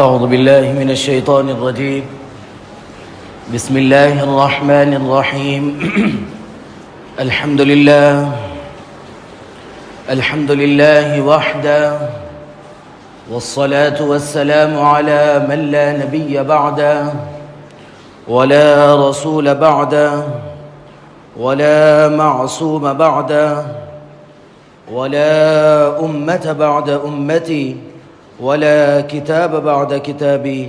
أعوذ بالله من الشيطان الرجيم. بسم الله الرحمن الرحيم. الحمد لله وحده، والصلاة والسلام على من لا نبي بعده ولا رسول بعده ولا معصوم بعده ولا أمة بعد أمتي ولا کتاب بعد کتابی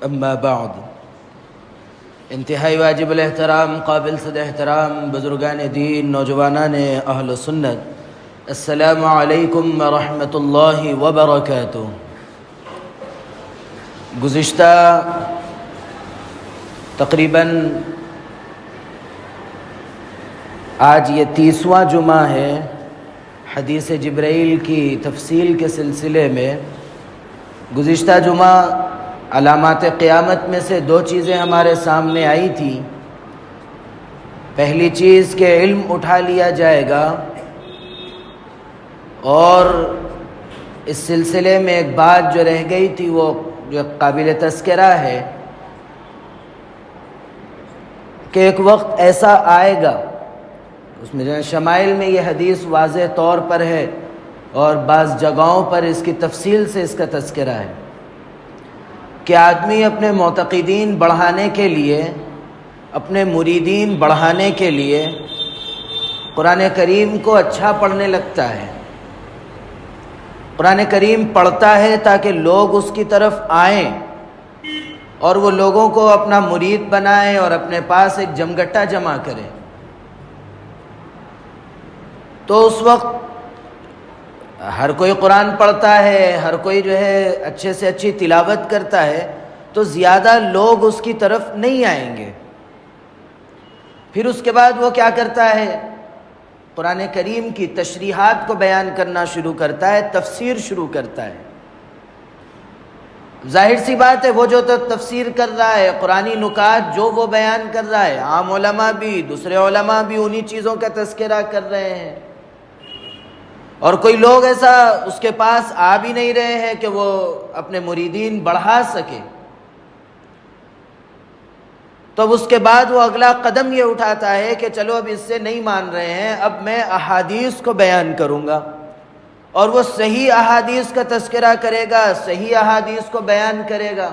اما بعد. انتہائی واجب الاحترام، قابل صد احترام بزرگان دین، نوجوانان اہل سنت، السلام علیکم ورحمۃ اللہ وبرکاتہ. گزشتہ تقریباً آج یہ 30واں جمعہ ہے حدیث جبرائیل کی تفصیل کے سلسلے میں. گزشتہ جمعہ علامات قیامت میں سے 2 چیزیں ہمارے سامنے آئی تھی. پہلی چیز کہ علم اٹھا لیا جائے گا، اور اس سلسلے میں ایک بات جو رہ گئی تھی وہ جو قابل تذکرہ ہے کہ ایک وقت ایسا آئے گا، اس میں شمائل میں یہ حدیث واضح طور پر ہے اور بعض جگہوں پر اس کی تفصیل سے اس کا تذکرہ ہے کہ آدمی اپنے معتقدین بڑھانے کے لیے، اپنے مریدین بڑھانے کے لیے قرآن کریم کو اچھا پڑھنے لگتا ہے. قرآن کریم پڑھتا ہے تاکہ لوگ اس کی طرف آئیں اور وہ لوگوں کو اپنا مرید بنائیں اور اپنے پاس ایک جمگٹا جمع کرے. تو اس وقت ہر کوئی قرآن پڑھتا ہے، ہر کوئی جو ہے اچھے سے اچھی تلاوت کرتا ہے، تو زیادہ لوگ اس کی طرف نہیں آئیں گے. پھر اس کے بعد وہ کیا کرتا ہے؟ قرآن کریم کی تشریحات کو بیان کرنا شروع کرتا ہے، تفسیر شروع کرتا ہے. ظاہر سی بات ہے وہ جو تو تفسیر کر رہا ہے، قرآنی نکات جو وہ بیان کر رہا ہے، عام علماء بھی، دوسرے علماء بھی انہی چیزوں کا تذکرہ کر رہے ہیں، اور کوئی لوگ ایسا اس کے پاس آ بھی نہیں رہے ہیں کہ وہ اپنے مریدین بڑھا سکے. تو اس کے بعد وہ اگلا قدم یہ اٹھاتا ہے کہ چلو اب اس سے نہیں مان رہے ہیں، اب میں احادیث کو بیان کروں گا، اور وہ صحیح احادیث کا تذکرہ کرے گا، صحیح احادیث کو بیان کرے گا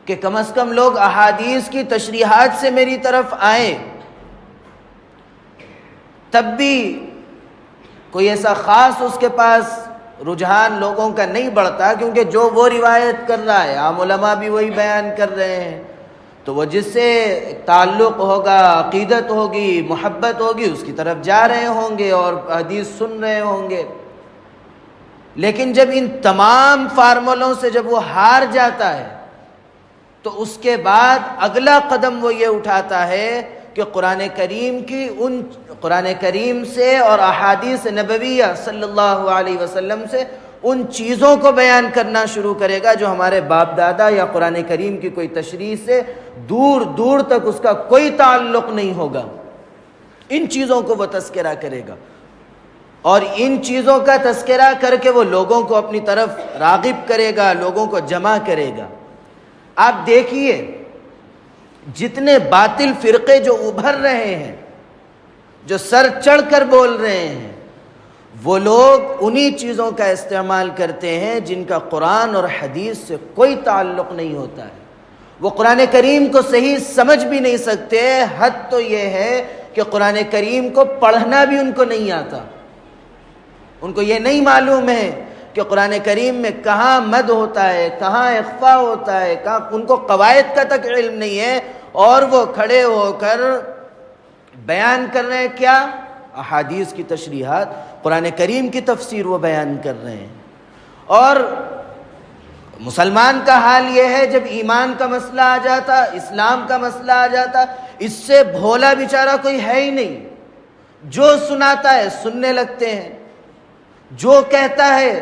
کہ کم از کم لوگ احادیث کی تشریحات سے میری طرف آئیں. تب بھی کوئی ایسا خاص اس کے پاس رجحان لوگوں کا نہیں بڑھتا، کیونکہ جو وہ روایت کر رہا ہے، عام علماء بھی وہی بیان کر رہے ہیں، تو وہ جس سے تعلق ہوگا، عقیدت ہوگی، محبت ہوگی، اس کی طرف جا رہے ہوں گے اور حدیث سن رہے ہوں گے. لیکن جب ان تمام فارمولوں سے جب وہ ہار جاتا ہے تو اس کے بعد اگلا قدم وہ یہ اٹھاتا ہے کہ قرآن کریم سے اور احادیث نبویہ صلی اللہ علیہ وسلم سے ان چیزوں کو بیان کرنا شروع کرے گا جو ہمارے باپ دادا یا قرآن کریم کی کوئی تشریح سے دور دور تک اس کا کوئی تعلق نہیں ہوگا. ان چیزوں کو وہ تذکرہ کرے گا، اور ان چیزوں کا تذکرہ کر کے وہ لوگوں کو اپنی طرف راغب کرے گا، لوگوں کو جمع کرے گا. آپ دیکھیے جتنے باطل فرقے جو ابھر رہے ہیں، جو سر چڑھ کر بول رہے ہیں، وہ لوگ انہی چیزوں کا استعمال کرتے ہیں جن کا قرآن اور حدیث سے کوئی تعلق نہیں ہوتا ہے. وہ قرآن کریم کو صحیح سمجھ بھی نہیں سکتے. حد تو یہ ہے کہ قرآن کریم کو پڑھنا بھی ان کو نہیں آتا. ان کو یہ نہیں معلوم ہے کہ قرآن کریم میں کہاں مد ہوتا ہے، کہاں اخفا ہوتا ہے، کہاں، ان کو قواعد کا تک علم نہیں ہے، اور وہ کھڑے ہو کر بیان کر رہے ہیں کیا؟ احادیث کی تشریحات، قرآن کریم کی تفسیر وہ بیان کر رہے ہیں. اور مسلمان کا حال یہ ہے جب ایمان کا مسئلہ آ جاتا، اسلام کا مسئلہ آ جاتا، اس سے بھولا بیچارہ کوئی ہے ہی نہیں. جو سناتا ہے سننے لگتے ہیں، جو کہتا ہے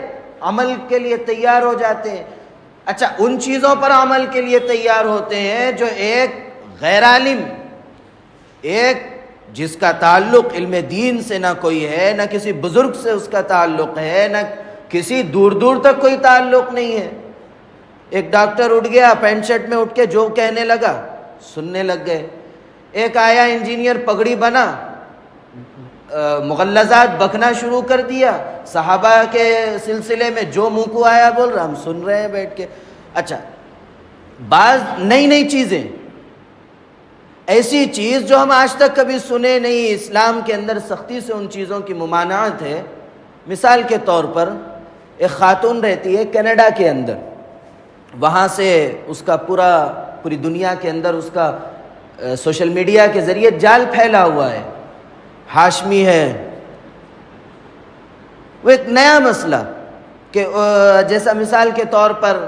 عمل کے لیے تیار ہو جاتے ہیں. اچھا، ان چیزوں پر عمل کے لیے تیار ہوتے ہیں جو ایک غیر عالم، ایک جس کا تعلق علم دین سے نہ کوئی ہے، نہ کسی بزرگ سے اس کا تعلق ہے، نہ کسی دور دور تک کوئی تعلق نہیں ہے، ایک ڈاکٹر اٹھ گیا پینٹ شرٹ میں اٹھ کے جو کہنے لگا سننے لگ گئے. ایک آیا انجینئر پگڑی بنا مغلظات بکنا شروع کر دیا. صحابہ کے سلسلے میں جو منہ کو آیا بول رہا، ہم سن رہے ہیں بیٹھ کے. اچھا، بعض نئی نئی چیزیں، ایسی چیز جو ہم آج تک کبھی سنے نہیں، اسلام کے اندر سختی سے ان چیزوں کی ممانعت ہے. مثال کے طور پر ایک خاتون رہتی ہے کینیڈا کے اندر، وہاں سے اس کا پوری دنیا کے اندر اس کا سوشل میڈیا کے ذریعے جال پھیلا ہوا ہے، ہاشمی ہے. وہ ایک نیا مسئلہ کہ جیسا مثال کے طور پر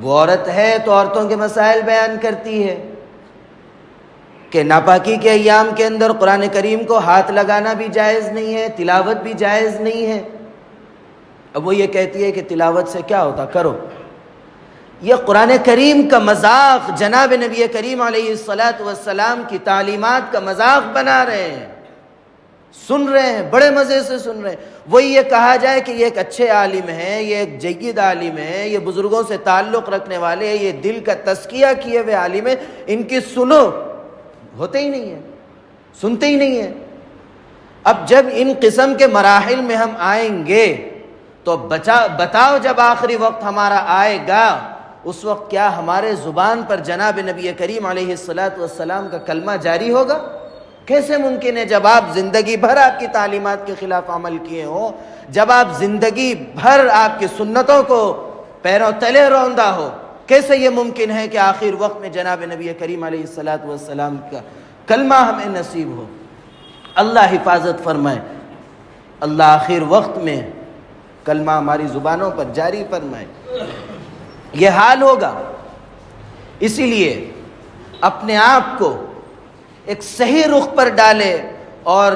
وہ عورت ہے تو عورتوں کے مسائل بیان کرتی ہے کہ ناپاکی کے ایام کے اندر قرآن کریم کو ہاتھ لگانا بھی جائز نہیں ہے، تلاوت بھی جائز نہیں ہے. اب وہ یہ کہتی ہے کہ تلاوت سے کیا ہوتا، کرو. یہ قرآن کریم کا مذاق، جناب نبی کریم علیہ الصلاۃ والسلام کی تعلیمات کا مذاق بنا رہے ہیں. سن رہے ہیں، بڑے مزے سے سن رہے ہیں. وہی یہ کہا جائے کہ یہ ایک اچھے عالم ہیں، یہ ایک جید عالم ہیں، یہ بزرگوں سے تعلق رکھنے والے ہیں، یہ دل کا تزکیہ کیے ہوئے عالم ہیں، ان کی سنو، ہوتے ہی نہیں ہے، سنتے ہی نہیں ہے. اب جب ان قسم کے مراحل میں ہم آئیں گے تو بتاؤ جب آخری وقت ہمارا آئے گا اس وقت کیا ہمارے زبان پر جناب نبی کریم علیہ الصلاۃ والسلام کا کلمہ جاری ہوگا؟ کیسے ممکن ہے جب آپ زندگی بھر آپ کی تعلیمات کے خلاف عمل کیے ہو، جب آپ زندگی بھر آپ کی سنتوں کو پیروں تلے روندا ہو، کیسے یہ ممکن ہے کہ آخر وقت میں جناب نبی کریم علیہ الصلاۃ والسلام کا کلمہ ہمیں نصیب ہو؟ اللہ حفاظت فرمائے، اللہ آخر وقت میں کلمہ ہماری زبانوں پر جاری فرمائے. یہ حال ہوگا. اسی لیے اپنے آپ کو ایک صحیح رخ پر ڈالے اور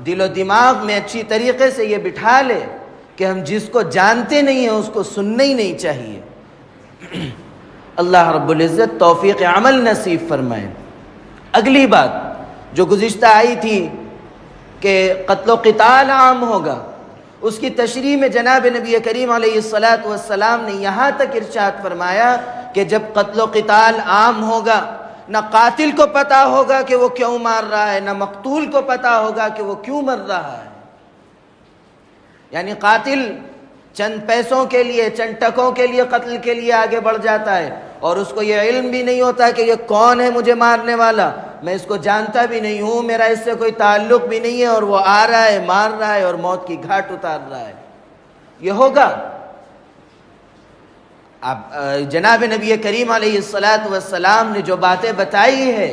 دل و دماغ میں اچھی طریقے سے یہ بٹھا لے کہ ہم جس کو جانتے نہیں ہیں اس کو سننا ہی نہیں چاہیے. اللہ رب العزت توفیق عمل نصیب فرمائے. اگلی بات جو گزشتہ آئی تھی کہ قتل و قتال عام ہوگا، اس کی تشریح میں جناب نبی کریم علیہ الصلاۃ والسلام نے یہاں تک ارشاد فرمایا کہ جب قتل و قتال عام ہوگا، نہ قاتل کو پتہ ہوگا کہ وہ کیوں مار رہا ہے، نہ مقتول کو پتہ ہوگا کہ وہ کیوں مر رہا ہے. یعنی قاتل چند پیسوں کے لیے، چند ٹکوں کے لیے قتل کے لیے آگے بڑھ جاتا ہے اور اس کو یہ علم بھی نہیں ہوتا کہ یہ کون ہے مجھے مارنے والا، میں اس کو جانتا بھی نہیں ہوں، میرا اس سے کوئی تعلق بھی نہیں ہے، اور وہ آ رہا ہے، مار رہا ہے اور موت کی گھاٹ اتار رہا ہے. یہ ہوگا. اب جناب نبی کریم علیہ الصلاۃ والسلام نے جو باتیں بتائی ہے،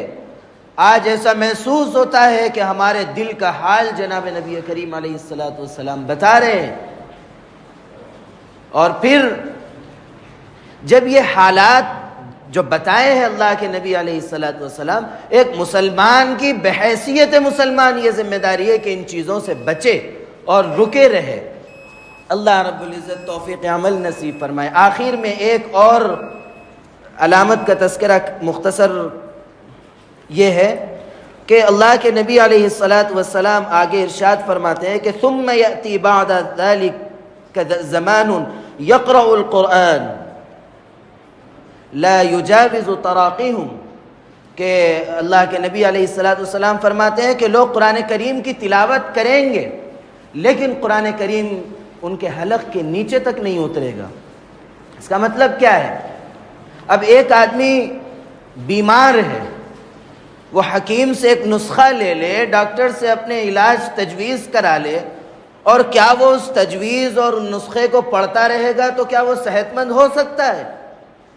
آج ایسا محسوس ہوتا ہے کہ ہمارے دل کا حال جناب نبی کریم علیہ الصلاۃ والسلام بتا رہے ہیں. اور پھر جب یہ حالات جو بتائے ہیں اللہ کے نبی علیہ الصلاۃ والسلام، ایک مسلمان کی بحیثیت مسلمان یہ ذمہ داری ہے کہ ان چیزوں سے بچے اور رکے رہے. اللہ رب العزت توفیق عمل نصیب فرمائے. آخر میں ایک اور علامت کا تذکرہ مختصر یہ ہے کہ اللہ کے نبی علیہ الصلاۃ والسلام آگے ارشاد فرماتے ہیں کہ ثم یأتی بعد ذلک زمان یقرأ القرآن لا یجاوز تراقیہم، کہ اللہ کے نبی علیہ الصلاۃ والسلام فرماتے ہیں کہ لوگ قرآن کریم کی تلاوت کریں گے لیکن قرآن کریم ان کے حلق کے نیچے تک نہیں اترے گا. اس کا مطلب کیا ہے؟ اب ایک آدمی بیمار ہے، وہ حکیم سے ایک نسخہ لے لے، ڈاکٹر سے اپنے علاج تجویز کرا لے، اور کیا وہ اس تجویز اور ان نسخے کو پڑھتا رہے گا تو کیا وہ صحت مند ہو سکتا ہے؟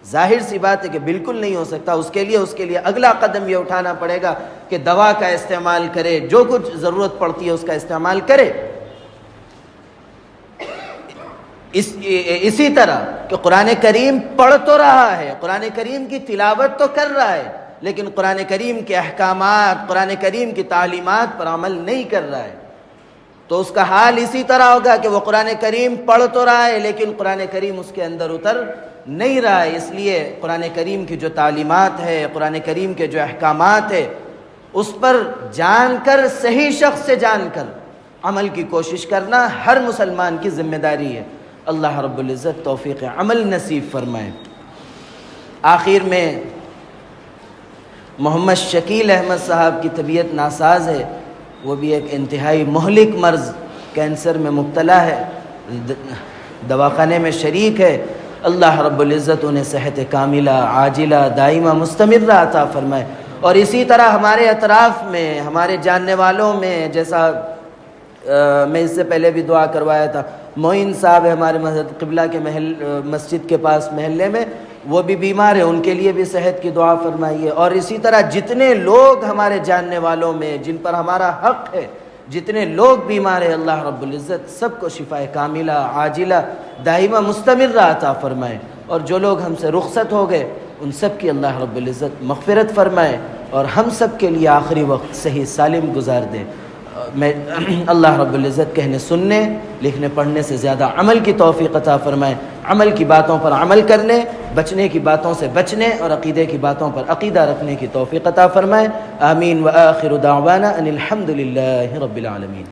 ظاہر سی بات ہے کہ بالکل نہیں ہو سکتا. اس کے لیے اگلا قدم یہ اٹھانا پڑے گا کہ دوا کا استعمال کرے، جو کچھ ضرورت پڑتی ہے اس کا استعمال کرے. اسی طرح کہ قرآن کریم پڑھ تو رہا ہے، قرآن کریم کی تلاوت تو کر رہا ہے، لیکن قرآن کریم کے احکامات، قرآن کریم کی تعلیمات پر عمل نہیں کر رہا ہے، تو اس کا حال اسی طرح ہوگا کہ وہ قرآن کریم پڑھ تو رہا ہے لیکن قرآن کریم اس کے اندر اتر نہیں رہا ہے. اس لیے قرآن کریم کی جو تعلیمات ہے، قرآن کریم کے جو احکامات ہے، اس پر جان کر، صحیح شخص سے جان کر عمل کی کوشش کرنا ہر مسلمان کی ذمہ داری ہے. اللہ رب العزت توفیق عمل نصیب فرمائے۔ آخر میں محمد شکیل احمد صاحب کی طبیعت ناساز ہے، وہ بھی ایک انتہائی مہلک مرض کینسر میں مبتلا ہے، دواخانے میں شریک ہے۔ اللہ رب العزت انہیں صحت کاملہ عاجلہ دائمہ مستمرہ عطا فرمائے۔ اور اسی طرح ہمارے اطراف میں ہمارے جاننے والوں میں، جیسا میں اس سے پہلے بھی دعا کروایا تھا، معین صاحب ہے ہمارے مسجد قبلہ کے مسجد کے پاس محلے میں، وہ بھی بیمار ہیں، ان کے لیے بھی صحت کی دعا فرمائیے۔ اور اسی طرح جتنے لوگ ہمارے جاننے والوں میں جن پر ہمارا حق ہے، جتنے لوگ بیمار ہیں، اللہ رب العزت سب کو شفائے کاملہ عاجلہ دائمہ مستمرہ عطا فرمائے۔ اور جو لوگ ہم سے رخصت ہو گئے ان سب کی اللہ رب العزت مغفرت فرمائے اور ہم سب کے لیے آخری وقت صحیح سالم گزار دے۔ میں اللہ رب العزت کہنے سننے لکھنے پڑھنے سے زیادہ عمل کی توفیق عطا فرمائے، عمل کی باتوں پر عمل کرنے، بچنے کی باتوں سے بچنے اور عقیدے کی باتوں پر عقیدہ رکھنے کی توفیق عطا فرمائے۔ آمین وآخر دعوانا ان الحمد للہ رب العالمین۔